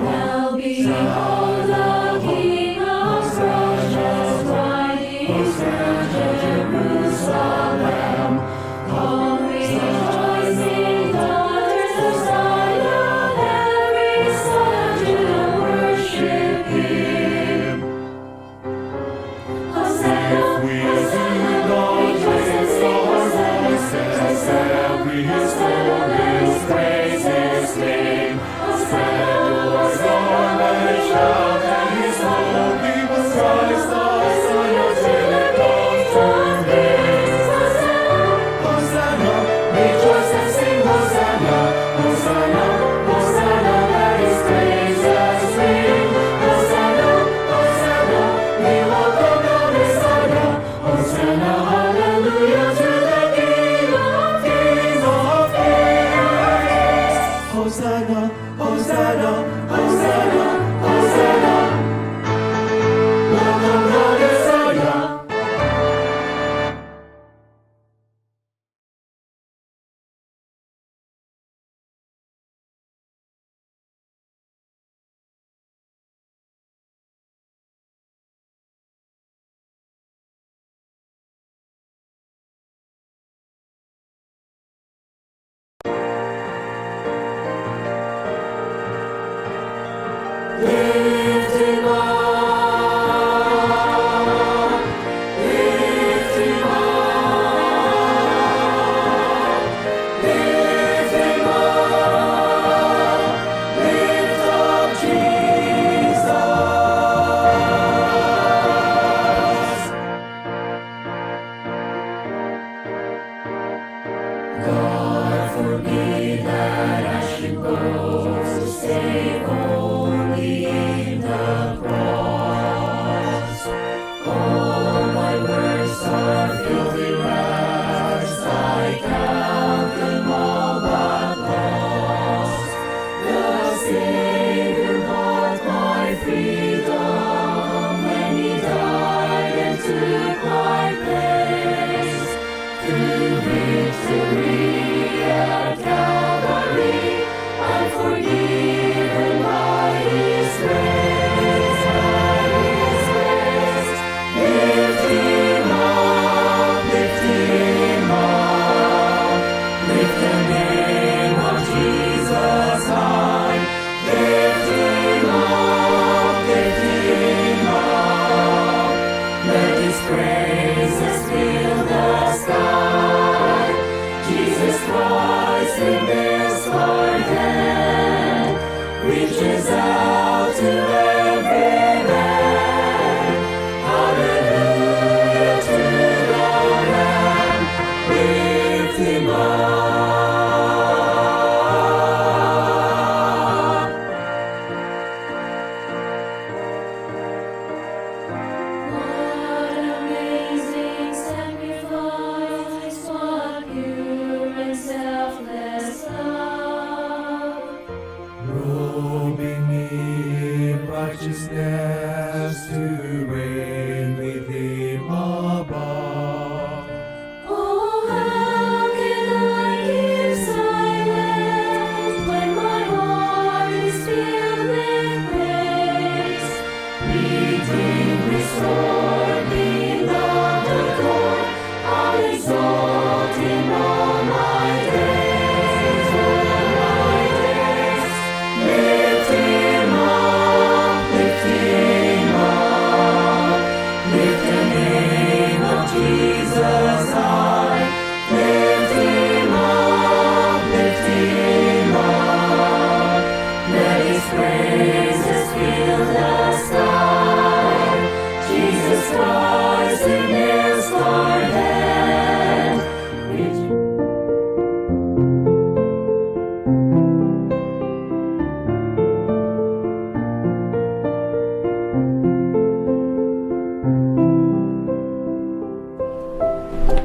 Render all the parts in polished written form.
Now behold the King of righteousness riding through Jerusalem. All rejoicing, daughters of Zion, every son shall worship Him. Hosanna, Hosanna, rejoice and sing Hosanna, Hosanna, Hosanna, praise His name. Hosanna, Hosanna, shout at His holy Christ, the Son of David, comes to reign. Hosanna, Hosanna, rejoice and sing Hosanna, Hosanna, Hosanna, let His praises ring. Hosanna, Hosanna, we welcome the Messiah. Hosanna, hallelujah to the King of Kings. Hosanna, Hosanna, Hosanna, Hosanna, welcome the Messiah. Lift Him up, lift Him up, lift Him up, lift up Jesus. God forbid that I should go to save only in the cross. All my works are filthy rags, I count them all but lost. The Savior bought my freedom when He died and took my place. Through victory at Calvary, I'm forgiven by His grace, by His grace. Lift Him up, lift Him up, lift the name of Jesus high. Lift Him up, lift Him up, let His praises fill the sky. Jesus Christ in this our hand reaches out to every man. Hallelujah to the Lamb. Lift Him up. What amazing sacrifice, what pure and selfless love. Robing me in righteousness to reign with Him above. Oh, how can I keep silent when my heart is filled with praise? Redeemed, restored, beloved, adored, I'll exalt Him all my days, all my days. Lift Him up, lift Him up, lift the name of Jesus high. Lift Him up, lift Him up, let His praises fill the sky. Jesus Christ in His our hand.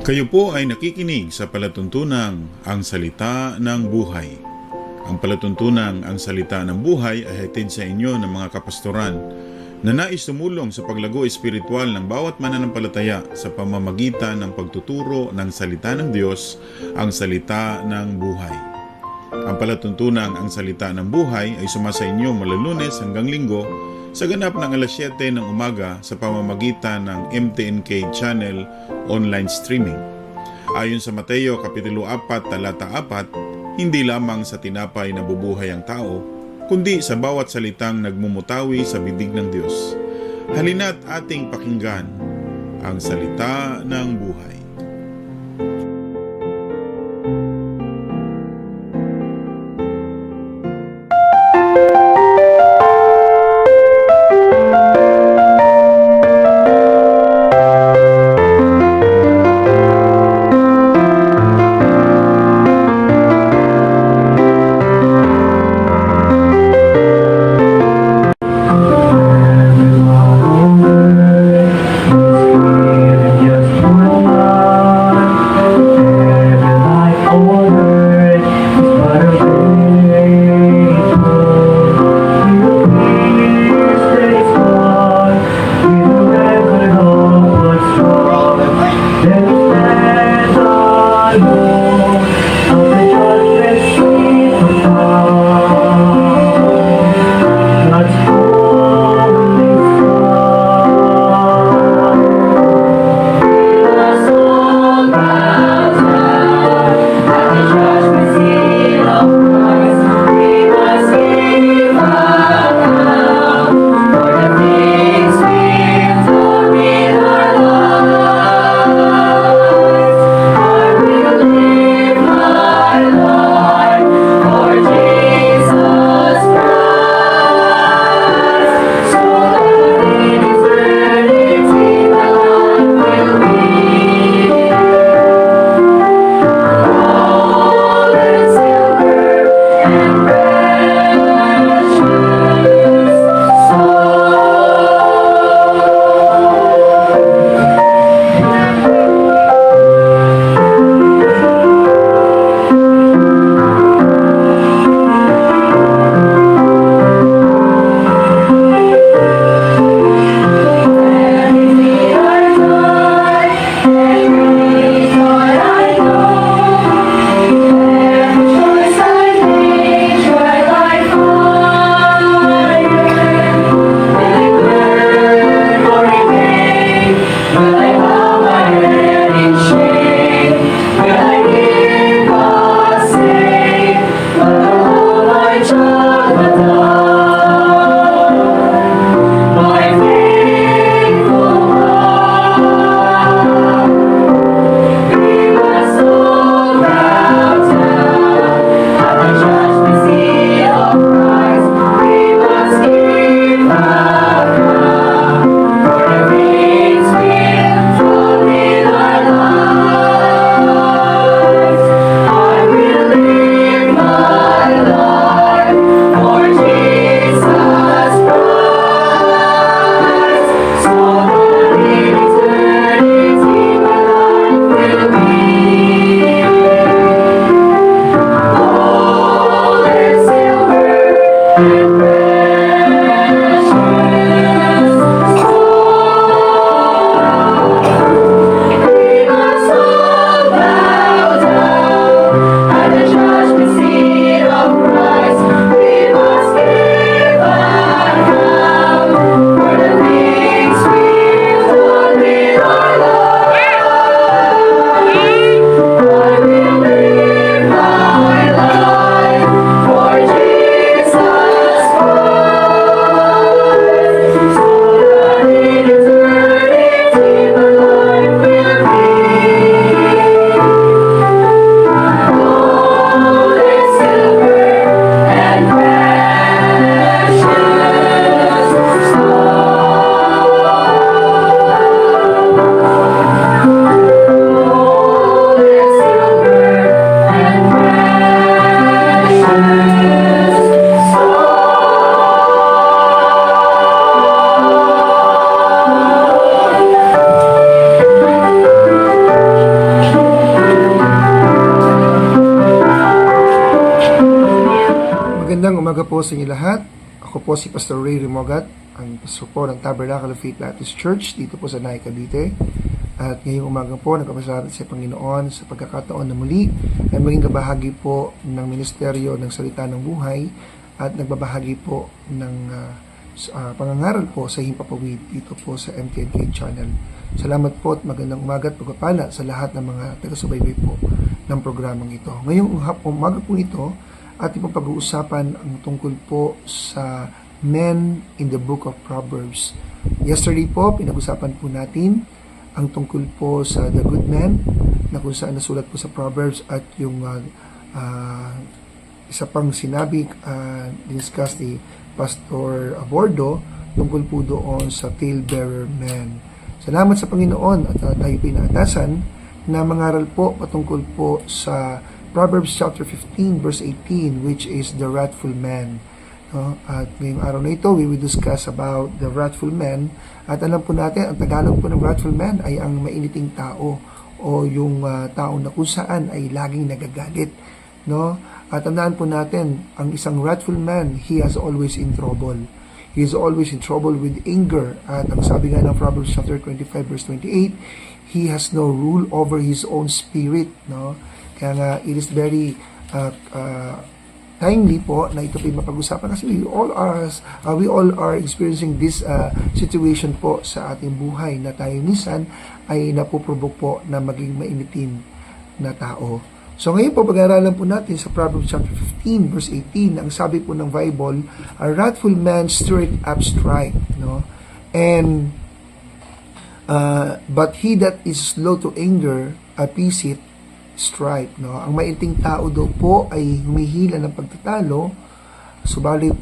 Kayo po ay nakikinig sa palatuntunang Ang Salita ng Buhay. Ang palatuntunang Ang Salita ng Buhay ay hatid sa inyo ng mga kapastoran na nais tumulong sa paglago espiritual ng bawat mananampalataya sa pamamagitan ng pagtuturo ng salita ng Diyos, ang salita ng buhay. Ang palatuntunang ang salita ng buhay ay sumasa inyo mula Lunes hanggang Linggo sa ganap ng alas 7 ng umaga sa pamamagitan ng MTNK Channel online streaming. Ayon sa Mateo Kapitulo 4, talata 4, hindi lamang sa tinapay na bubuhay ang tao, kundi sa bawat salitang nagmumutawi sa bibig ng Diyos. Halina't ating pakinggan ang salita ng buhay. Magandang umaga po sa inyo lahat. Ako po si Pastor Ray Rimogat ang pastor po ng Tabernacle of Faith Baptist Church dito po sa Naik, Cavite. At ngayong umaga po, nagpapasalamat sa Panginoon sa pagkakataon na muli ay maging kabahagi po ng Ministeryo ng Salita ng Buhay at nagbabahagi po ng pangangaral po sa Himpapawid dito po sa MTNK channel. Salamat po at magandang umaga at pagpapala sa lahat ng mga taga-subaybay po ng programang ito. Ngayong umaga po ito, ating pong pag-uusapan ang tungkol po sa men in the book of Proverbs. Yesterday po, pinag-usapan po natin ang tungkol po sa the good man na kung saan nasulat po sa Proverbs at yung isa pang sinabi, discuss ni Pastor Abordo tungkol po doon sa tale-bearer man. Salamat sa Panginoon at tayo pinaatasan na mangaral po patungkol po sa Proverbs chapter 15 verse 18 which is the wrathful man. No? At ngayong araw na ito, we will discuss about the wrathful man. At alam po natin, ang Tagalog po ng wrathful man ay ang mainiting tao o yung tao na kung saan ay laging nagagalit. No? At tandaan po natin, ang isang wrathful man, he is always in trouble. He is always in trouble with anger. At ang sabi nga ng Proverbs chapter 25 verse 28, he has no rule over his own spirit. No? Kaya nga, it is very timely po na ito po yung mapag-usapan kasi we all are experiencing this situation po sa ating buhay na tayo minsan ay napuprovoke po na maging mainitin na tao. So ngayon po pag-aaralan po natin sa Proverbs chapter 15 verse 18, ang sabi po ng Bible, a wrathful man stirreth up strife, no? And but he that is slow to anger appeaseth strife, no? Ang maiting tao daw po ay humihila ng pagtatalo, subalit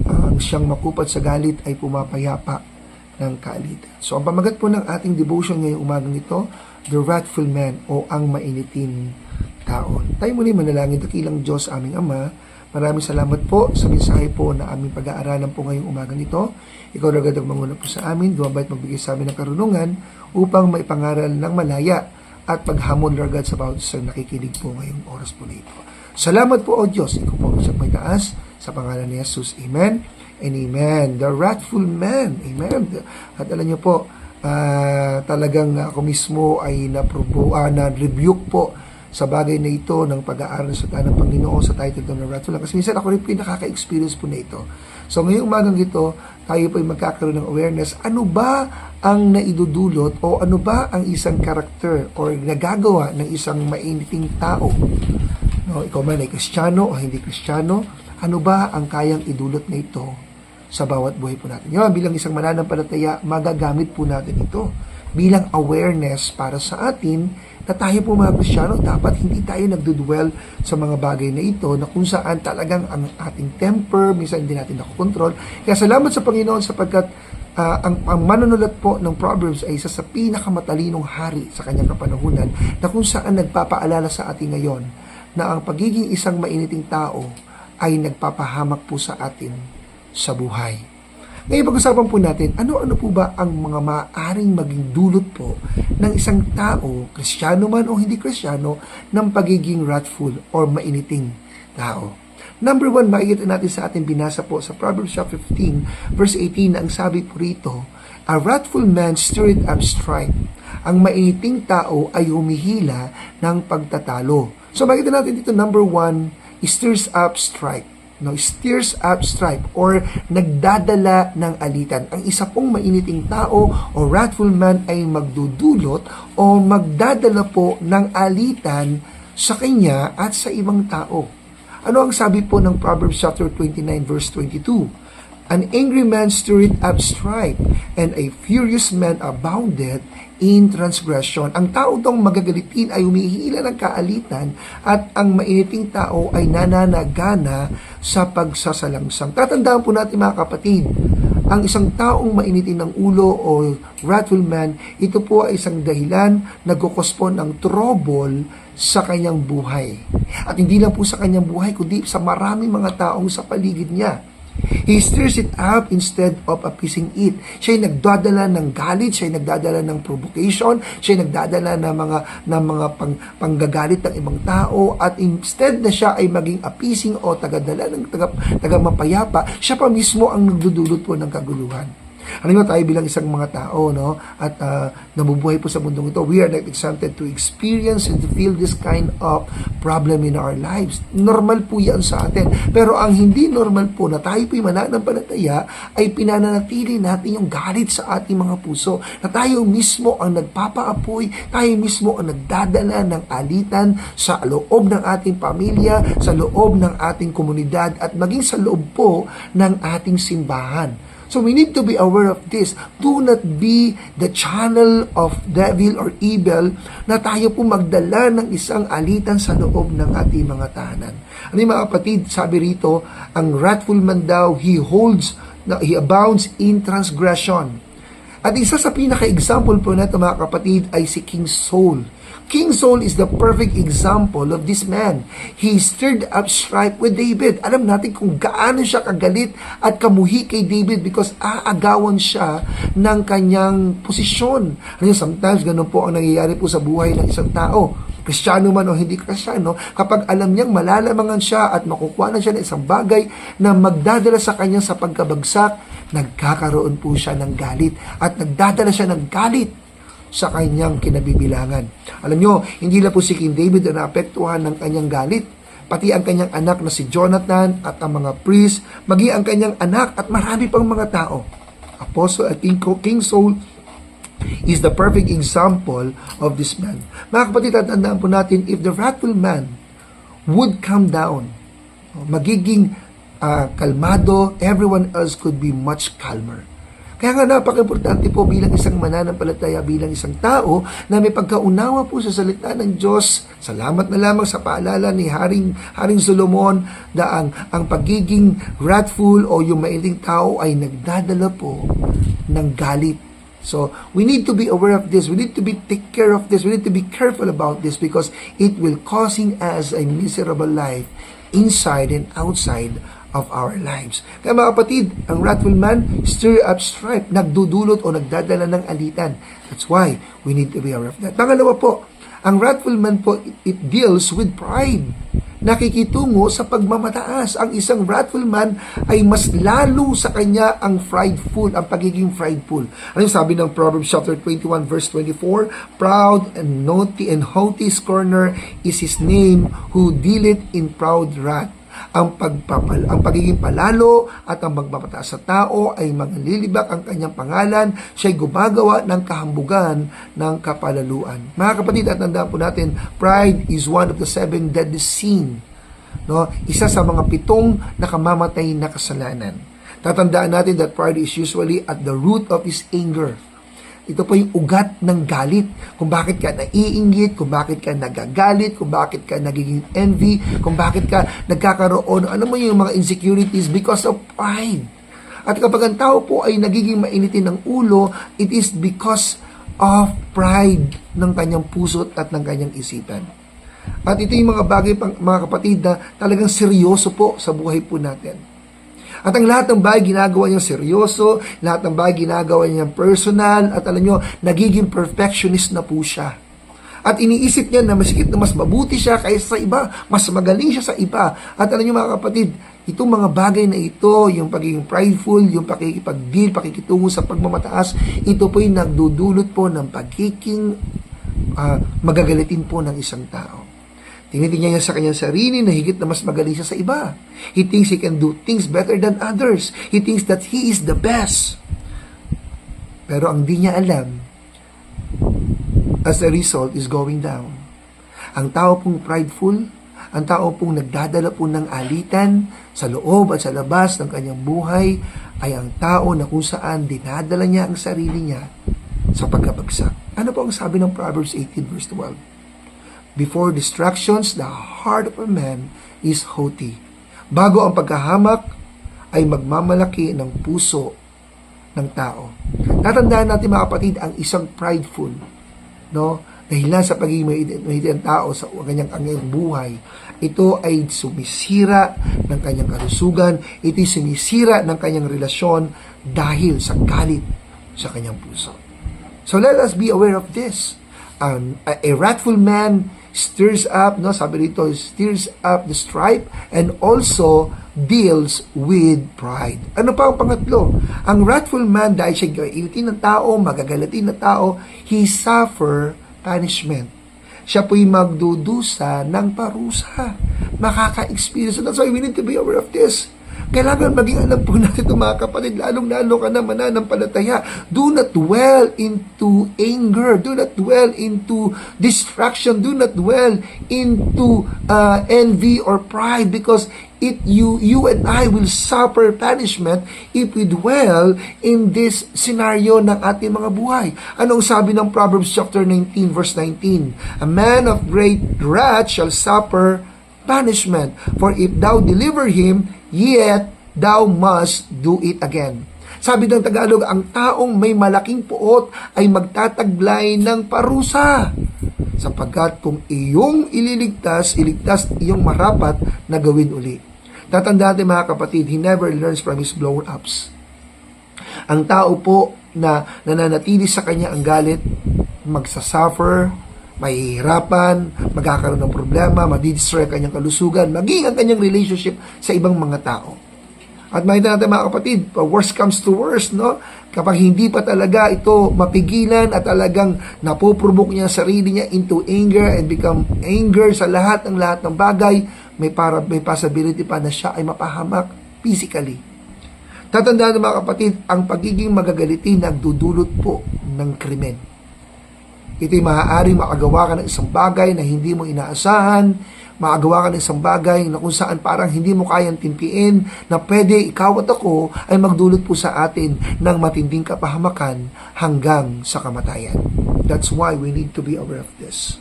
ang siyang makupad sa galit ay pumapayapa ng kaalitan. So ang pamagat po ng ating devotion ngayong umagang ito, the wrathful man o ang mainitin tao. Tayo muli manalangin. Dakilang Diyos aming Ama, maraming salamat po sa mensahe po na aming pag-aaralan po ngayong umagang ito. Ikaw ragad ang manguna po sa amin, dumabait magbigay sa amin ng karunungan upang maipangaral ng malaya at paghamon ragad sa bawat isang nakikinig po ngayong oras po na ito. Salamat po o Diyos. Ikaw po sa may taas sa pangalan ni Jesus. Amen and amen. The wrathful man. Amen. At alam niyo po, talagang ako mismo ay na-rebuke po sa bagay na ito ng pag-aaral sa tanang Panginoon sa title ng wrathful man. Kasi minsan ako rin po yung nakaka-experience po na ito. So ngayong umagang ito, tayo po ay magkakaroon ng awareness. Ano ba ang naidudulot o ano ba ang isang karakter o nagagawa ng isang mainiting tao? No, ikaw man ay Kristiyano o hindi Kristiyano, ano ba ang kayang idulot na ito sa bawat buhay po natin? Yan, bilang isang mananampalataya, magagamit po natin ito bilang awareness para sa atin na tayo po mga Kristiyano, dapat hindi tayo nagdudwell sa mga bagay na ito na kung saan talagang ang ating temper, minsan hindi natin nakokontrol. Kaya salamat sa Panginoon sapagkat ang manunulat po ng Proverbs ay isa sa pinakamatalinong hari sa kanyang kapanahunan na kung saan nagpapaalala sa atin ngayon na ang pagiging isang mainiting tao ay nagpapahamak po sa atin sa buhay. Ngayon pag-usapan po natin, ano-ano po ba ang mga maaaring maging dulot po ng isang tao, Kristiyano man o hindi Kristiyano, ng pagiging wrathful or mainiting tao. Number 1, makikita natin sa ating binasa po sa Proverbs chapter 15, verse 18, na ang sabi po rito, a wrathful man stirreth up strife. Ang mainiting tao ay humihila ng pagtatalo. So makikita natin dito, number 1, stirs up strife. No, stirs up strife or nagdadala ng alitan. Ang isa pong mainiting tao o wrathful man ay magdudulot o magdadala po ng alitan sa kanya at sa ibang tao. Ano ang sabi po ng Proverbs chapter 29 verse 22? An angry man stirreth up strife, and a furious man abounded in transgression. Ang tao tong magagalitin ay humihila ng kaalitan at ang mainiting tao ay nananagana sa pagsasalangsang. Tatandaan po natin mga kapatid, ang isang taong mainitin ng ulo o wrathful man, ito po ay isang dahilan nagkukos po ng trouble sa kanyang buhay. At hindi lang po sa kanyang buhay, kundi sa maraming mga taong sa paligid niya. He stirs it up instead of appeasing it. Siya'y nagdadala ng galit, siya'y nagdadala ng provocation, siya'y nagdadala ng mga panggagalit ng ibang tao, at instead na siya ay maging appeasing o tagadala ng tagamapayapa, siya pa mismo ang nagdudulot po ng kaguluhan. Alam mo, tayo bilang isang mga tao, no, at nabubuhay po sa mundong ito, we are not exempted to experience and to feel this kind of problem in our lives. Normal po yan sa atin. Pero ang hindi normal po na tayo po'y mananampalataya ay pinananatili natin yung galit sa ating mga puso. Na tayo mismo ang nagpapaapoy, tayo mismo ang nagdadala ng alitan sa loob ng ating pamilya, sa loob ng ating komunidad, at maging sa loob po ng ating simbahan. So we need to be aware of this. Do not be the channel of devil or evil na tayo po magdala ng isang alitan sa loob ng ating mga tahanan. Ano yung mga kapatid, sabi rito, ang wrathful man daw, he abounds in transgression. At isa sa pinaka-example po na ito mga kapatid ay si King Saul. King Saul is the perfect example of this man. He stirred up strife with David. Alam natin kung gaano siya kagalit at kamuhi kay David because aagawan siya ng kanyang posisyon. Sometimes ganun po ang nangyayari po sa buhay ng isang tao. Kristiyano man o hindi Kristiyano, kapag alam niyang malalamangan siya at makukuha na siya ng isang bagay na magdadala sa kanya sa pagkabagsak, nagkakaroon po siya ng galit at nagdadala siya ng galit sa kanyang kinabibilangan. Alam nyo, hindi lang po si King David na naapektuhan ng kanyang galit, pati ang kanyang anak na si Jonathan at ang mga priest, maging ang kanyang anak at marami pang mga tao. Apostle at King Saul is the perfect example of this man. Mga kapatid, tatandaan po natin, if the wrathful man would come down, magiging kalmado, everyone else could be much calmer. Kaya nga napaka-importante po bilang isang mananampalataya, bilang isang tao na may pagkaunawa po sa salita ng Diyos. Salamat na lamang sa paalala ni Haring Solomon na ang pagiging wrathful o yung mailing tao ay nagdadala po ng galit. So, we need to be aware of this. We need to take care of this. We need to be careful about this because it will causing us a miserable life inside and outside of our lives. Kaya mga kapatid, ang wrathful man, stir up strife, nagdudulot o nagdadala ng alitan. That's why we need to be aware of that. Pangalawa po, ang wrathful man po, it deals with pride. Nakikitungo sa pagmamataas. Ang isang wrathful man ay mas lalo sa kanya ang prideful, ang pagiging prideful. Ano yung sabi ng Proverbs chapter 21 verse 24? Proud and haughty scorner is his name who dealeth in proud wrath. Ang pagiging palalo at ang magpapataas sa tao ay manglilibak ang kanyang pangalan, siya'y gumagawa ng kahambugan ng kapalaluan. Mga kapatid, at tandaan po natin, pride is one of the 7 deadly sin. No? Isa sa mga 7 nakamamatay na kasalanan. Tatandaan natin that pride is usually at the root of his anger. Ito po yung ugat ng galit. Kung bakit ka naiinggit, kung bakit ka nagagalit, kung bakit ka nagiging envy, kung bakit ka nagkakaroon, alam mo yung mga insecurities because of pride. At kapag ang tao po ay nagiging mainitin ng ulo, it is because of pride ng kanyang puso at ng kanyang isipan. At ito yung mga bagay, mga kapatid, na talagang seryoso po sa buhay po natin. At ang lahat ng bagay ginagawa niya seryoso, lahat ng bagay ginagawa niya personal, at alam nyo, nagiging perfectionist na po siya. At iniisip niya na masikip na mas mabuti siya kaysa sa iba, mas magaling siya sa iba. At alam nyo mga kapatid, itong mga bagay na ito, yung pagiging prideful, yung pakikipag-deal, pakikitungo sa pagmamataas, ito po yung nagdudulot po ng pagiging magagalitin po ng isang tao. Tinitingnan niya sa kanyang sarili na higit na mas magaling siya sa iba. He thinks he can do things better than others. He thinks that he is the best. Pero ang di niya alam, as a result, is going down. Ang tao pong prideful, ang tao pong nagdadala po ng alitan sa loob at sa labas ng kanyang buhay, ay ang tao na kung saan dinadala niya ang sarili niya sa pagkabagsak. Ano po ang sabi ng Proverbs 18 verse 12? Before distractions, the heart of a man is haughty. Bago ang pagkahamak, ay magmamalaki ng puso ng tao. Tatandaan natin mga kapatid, ang isang prideful no? Dahilan sa pagiging mahiti ang tao sa kanyang buhay, ito ay sumisira ng kanyang kalusugan, ito ay sumisira ng kanyang relasyon dahil sa galit sa kanyang puso. So let us be aware of this. A wrathful man stirs up, no, sabi dito, stirs up the strife and also deals with pride. Ano pa ang pangatlo? Ang wrathful man, dahil siya initin ng tao, magagalatin ng tao, he suffer punishment. Siya po'y magdudusa ng parusa. Makaka-experience. That's why we need to be aware of this. Kailangan maging alam po natin ito, mga kapatid, lalong-lalo ka na mananampalataya. Do not dwell into anger. Do not dwell into distraction. Do not dwell into envy or pride, because you and I will suffer punishment if we dwell in this scenario ng ating mga buhay. Anong sabi ng Proverbs chapter 19 verse 19? A man of great wrath shall suffer punishment, for if thou deliver him, yet thou must do it again. Sabi ng Tagalog, ang taong may malaking puot ay magtataglay ng parusa. Sapagkat kung iyong iligtas iyong marapat na gawin uli. Tatandaan natin, mga kapatid, he never learns from his blown-ups. Ang tao po na nananatili sa kanya ang galit, magsasuffer, mahihirapan, magkakaroon ng problema, madidestroy ang kanyang kalusugan, maging ang kanyang relationship sa ibang mga tao. At makita natin, mga kapatid, worst comes to worst, no? Kapag hindi pa talaga ito mapigilan at talagang napoprovoke niya sarili niya into anger and become anger sa lahat ng bagay, may possibility pa na siya ay mapahamak physically. Tatandaan, mga kapatid, ang pagiging magagalitin nagdudulot po ng krimen. Ito'y maaaring makagawa ka ng isang bagay na hindi mo inaasahan, makagawa ka ng isang bagay na kung saan parang hindi mo kayang timpiin, na pwede ikaw at ako ay magdulot po sa atin ng matinding kapahamakan hanggang sa kamatayan. That's why we need to be aware of this.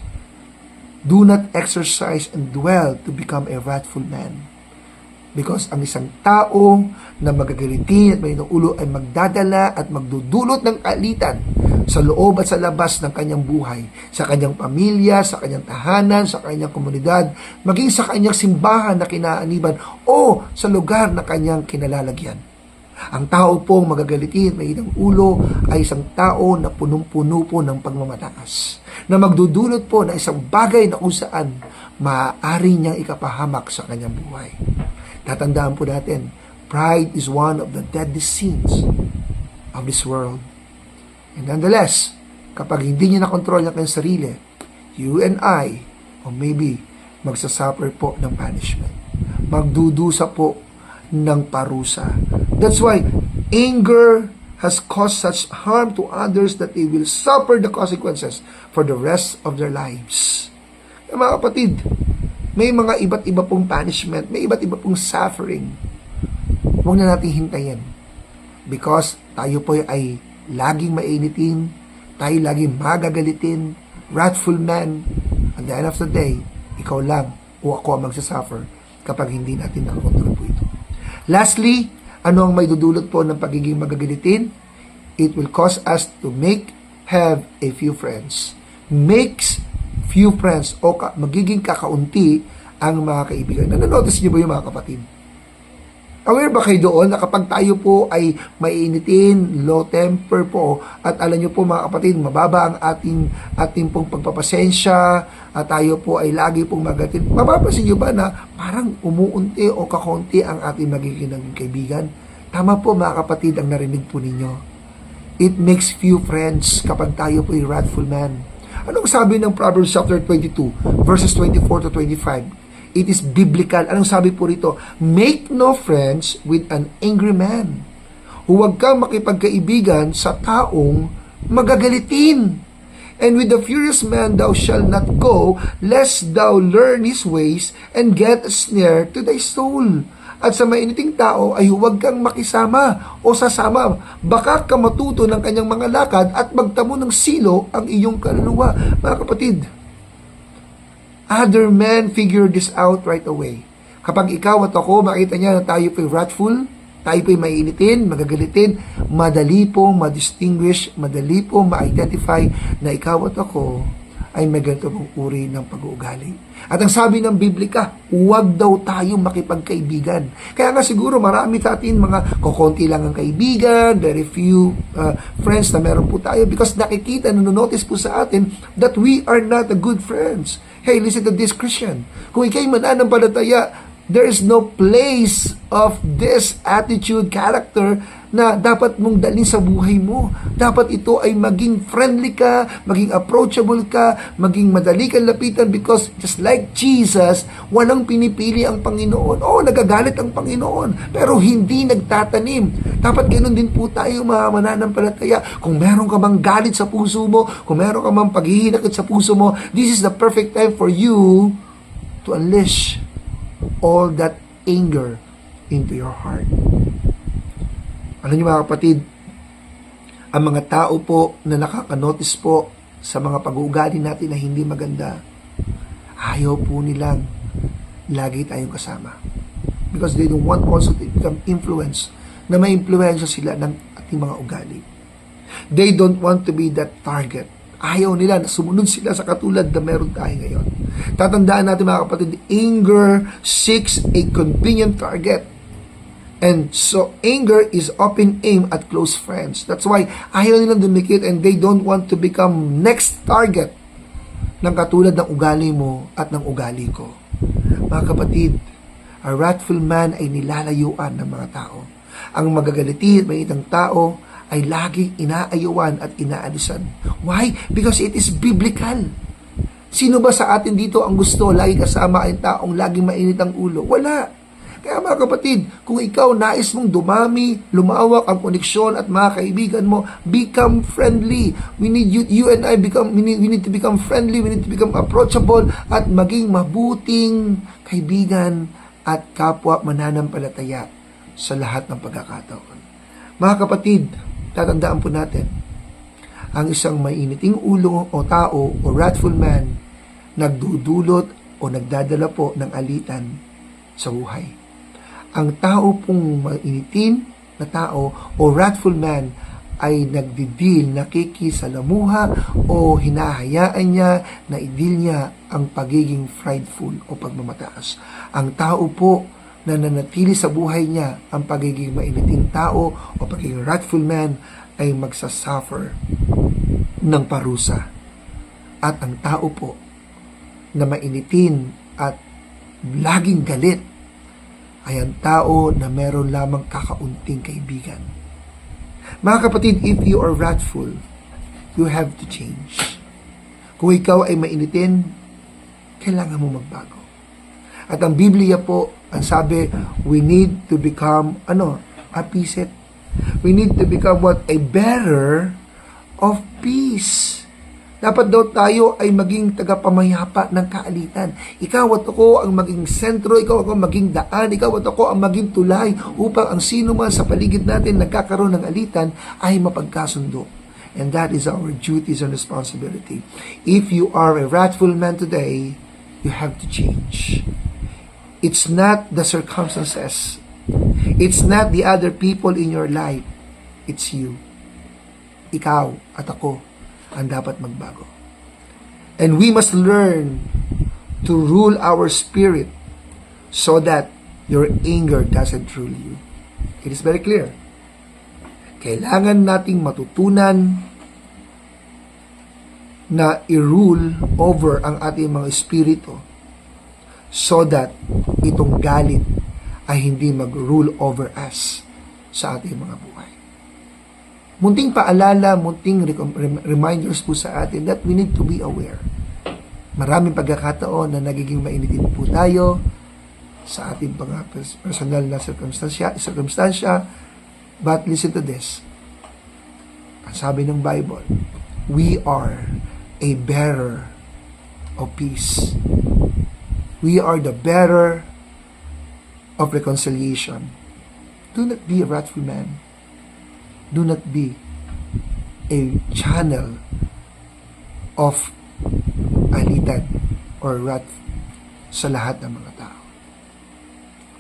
Do not exercise and dwell to become a wrathful man. Because ang isang tao na magagalitin at may ulo ay magdadala at magdudulot ng kaalitan sa loob at sa labas ng kanyang buhay, sa kanyang pamilya, sa kanyang tahanan, sa kanyang komunidad, maging sa kanyang simbahan na kinaaniban o sa lugar na kanyang kinalalagyan. Ang tao pong magagalitin, may ilang ulo, ay isang tao na punong-puno po ng pagmamataas, na magdudulot po na isang bagay na kung saan maaari niyang ikapahamak sa kanyang buhay. Tatandaan po natin, pride is one of the deadly sins of this world. And nonetheless, kapag hindi niya nakontrol ang kanyang sarili, you and I, or maybe, magsasuffer po ng punishment. Magdudusa po ng parusa. That's why anger has caused such harm to others that they will suffer the consequences for the rest of their lives. Mga kapatid, may mga iba't iba pong punishment, may iba't iba pong suffering. Huwag na natin hintayin. Because tayo po ay laging mainitin, tayo laging magagalitin, wrathful man. At the end of the day, ikaw lang o ako ang magsasuffer kapag hindi natin nakakontrol po ito. Lastly, ano ang may dudulot po ng pagiging magagalitin? It will cause us to have a few friends. Makes few friends o magiging kakaunti ang mga kaibigan. Nanonotice niyo ba yung mga kapatid? Aware ba kayo doon na kapag tayo po ay mainitin, low temper po, at alam niyo po, mga kapatid, mababa ang ating pong pagpapasensya, at tayo po ay lagi pong magatin, mapapansin niyo ba na parang umuunti o kakunti ang ating magiging kaibigan? Tama po, mga kapatid, ang narinig po ninyo. It makes few friends kapag tayo po ay wrathful man. Anong sabi ng Proverbs chapter 22, verses 24 to 25? It is biblical. Anong sabi po rito? Make no friends with an angry man. Huwag kang makipagkaibigan sa taong magagalitin. And with the furious man thou shalt not go, lest thou learn his ways and get a snare to thy soul. At sa mainiting tao ay huwag kang makisama o sasama. Baka ka matuto ng kanyang mga lakad at magtamo ng silo ang iyong kaluluwa. Mga kapatid, other men figure this out right away. Kapag ikaw at ako makita niya na tayo po'y wrathful, tayo po'y maiinitin, magagalitin, madali po ma-distinguish, madali po ma-identify na ikaw at ako ay may ganito pong uri ng pag-uugali. At ang sabi ng Biblika, huwag daw tayo makipagkaibigan. Kaya nga siguro marami sa atin mga kukunti lang ang kaibigan, very few friends na meron po tayo because nakikita, nanonotice po sa atin that we are not a good friends. Hey, listen to this, Christian. Kung ikaw'y mananampalataya, there is no place of this attitude, character na dapat mong dalhin sa buhay mo. Dapat ito ay maging friendly ka, maging approachable ka, maging madali kang lapitan because just like Jesus, walang pinipili ang Panginoon. Oo, nagagalit ang Panginoon, pero hindi nagtatanim. Dapat ganoon din po tayo mga mananampalataya. Kung meron ka mang galit sa puso mo, kung meron ka mang paghihinakit sa puso mo, this is the perfect time for you to unleash all that anger into your heart. Alam niyo mga kapatid, ang mga tao po na nakakanotice po sa mga pag-uugali natin na hindi maganda, ayaw po nilang lagi tayong kasama. Because they don't want also to become influence, na may influensya sila ng ating mga ugali. They don't want to be that target. Ayaw nila na sumunod sila sa katulad na meron tayo ngayon. Tatandaan natin mga kapatid, anger seeks a convenient target. And so anger is open aim at close friends. That's why ayaw nilang dumikit and they don't want to become next target ng katulad ng ugali mo at ng ugali ko. Mga kapatid, a wrathful man ay nilalayuan ng mga tao. Ang magagaliti at mainitang tao ay laging inaayuan at inaalisan. Why? Because it is biblical. Sino ba sa atin dito ang gusto lagi kasama ang taong laging mainit ang ulo? Wala. Kaya mga kapatid, kung ikaw nais mong dumami, lumawak ang koneksyon at mga kaibigan mo, become friendly. We need you and I we need to become friendly, we need to become approachable at maging mabuting kaibigan at kapwa mananampalataya sa lahat ng pagkakataon. Mga kapatid, tatandaan po natin, ang isang mainiting ulo o tao o wrathful man, nagdudulot o nagdadala po ng alitan sa buhay. Ang tao pong mainitin na tao o wrathful man ay nagdidil, nakikisalamuha o hinahayaan niya na idil niya ang pagiging prideful o pagmamataas. Ang tao po na nanatili sa buhay niya ang pagiging mainiting tao o pagiging wrathful man ay magsasuffer ng parusa. At ang tao po na mainitin at laging galit ay ang tao na meron lamang kakaunting kaibigan. Mga kapatid, if you are wrathful, you have to change. Kung ikaw ay mainitin, kailangan mo magbago. At ang Biblia po, ang sabi, we need to become, appeased. We need to become what? A bearer of peace. Dapat daw tayo ay maging tagapamayapa ng kaalitan. Ikaw at ako ang maging sentro, ikaw at ako ang maging daan, ikaw at ako ang maging tulay upang ang sino man sa paligid natin nagkakaroon ng alitan ay mapagkasundo. And that is our duties and responsibility. If you are a wrathful man today, you have to change. It's not the circumstances. It's not the other people in your life. It's you. Ikaw at ako ang dapat magbago. And we must learn to rule our spirit so that your anger doesn't rule you. It is very clear. Kailangan nating matutunan na i-rule over ang ating mga espiritu so that itong galit ay hindi mag-rule over us sa ating mga buhay. Munting paalala, munting reminders po sa atin that we need to be aware. Maraming pagkakataon na nagiging mainitin po tayo sa ating mga personal na circumstansya. But listen to this. Ang sabi ng Bible, we are a bearer of peace. We are the bearer of reconciliation. Do not be a wrathful man. Do not be a channel of alitan or wrath sa lahat ng mga tao.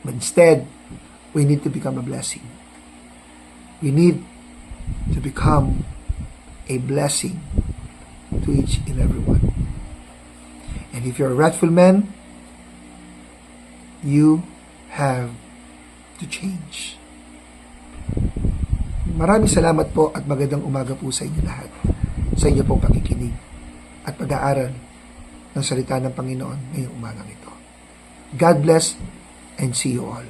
But instead, we need to become a blessing. We need to become a blessing to each and everyone. And if you're a wrathful man, you have to change. Maraming salamat po at magandang umaga po sa inyo lahat, sa inyo pong pakikinig at pag-aaral ng salita ng Panginoon ngayong umagang ito. God bless and see you all.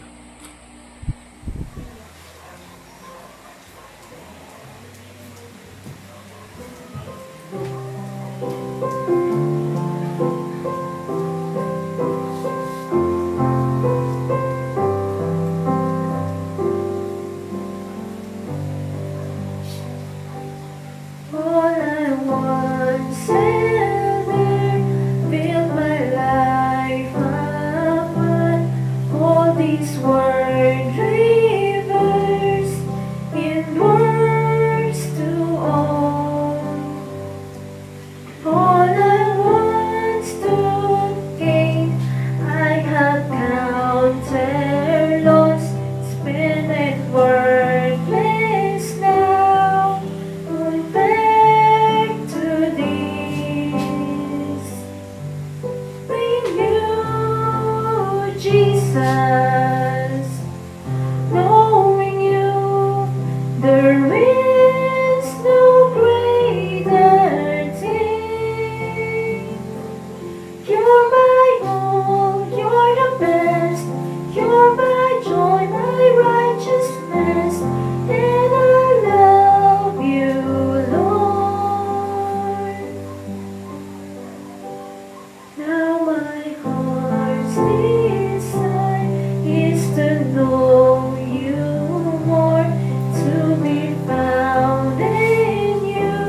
All I once ever built my life upon, all these were rivers in words to own. All I once to gain, I have counted lost, spent and worthless now. Going back to this, bring you, Jesus, knowing you, there is no greater thing. You're my all, you're the best, you're my joy, my righteousness, and I love you, Lord. Now my heart's desire is to know you more, to be found in you,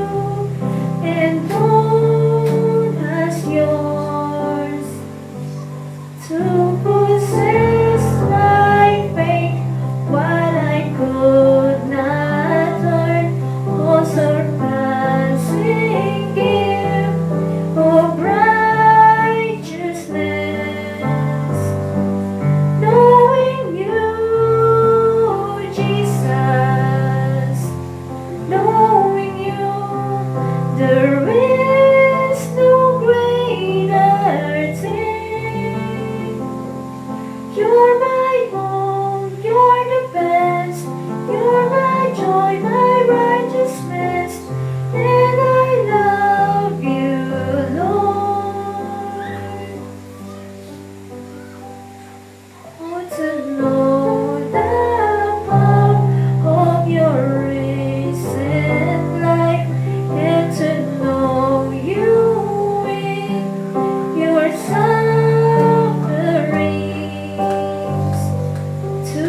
and known as yours, to possess my faith, what I could not earn, all surpassing gift of righteousness. Knowing you, Jesus, knowing you, there is no greater thing. You're my home, you're the best, you're my joy, my righteousness, and I love you, Lord. Oh, to know the power of your risen life, and to know you in your sufferings, to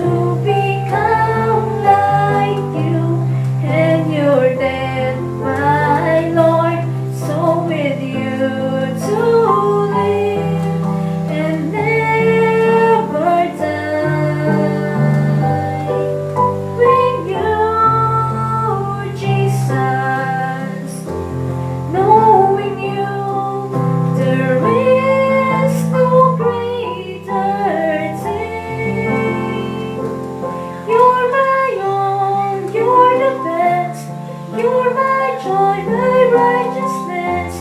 become like you and your death, my Lord, so with you to live and never die. Bring you, Jesus, knowing you, there is no greater thing. You're my own, you're the best, you're my joy, my righteousness,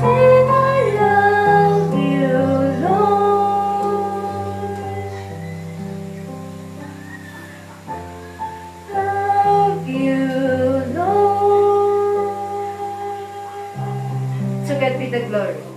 and I love you, Lord. Love you, Lord. To God be the glory.